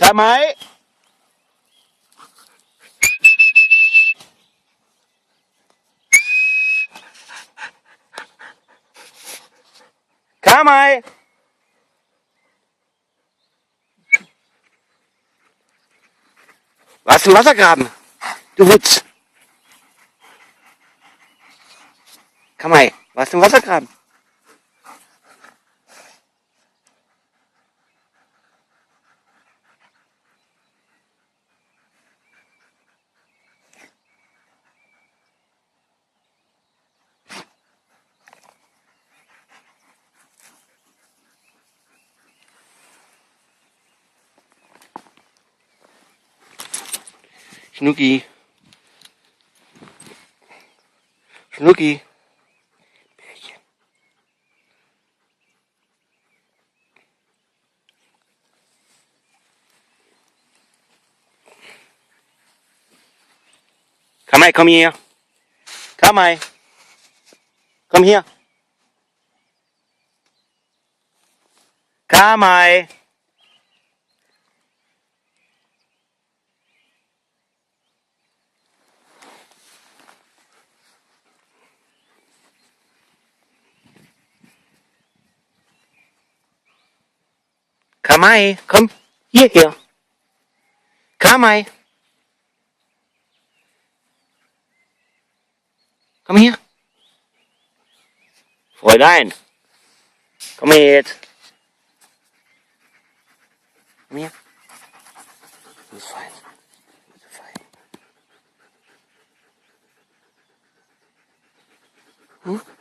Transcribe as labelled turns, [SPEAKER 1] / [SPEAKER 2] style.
[SPEAKER 1] Kamai, Kamai, was im Wassergraben? Du Hutz. Kamai, was im Wassergraben? Schnucki, Schnucki. Bärchen. Kamai, komm hier. Kamai, komm hier. Kamai. Kamai, komm hierher. Kamai, komm hier. Fräulein, komm her jetzt. Komm her. Du bist fein. Du bist fein. Hm?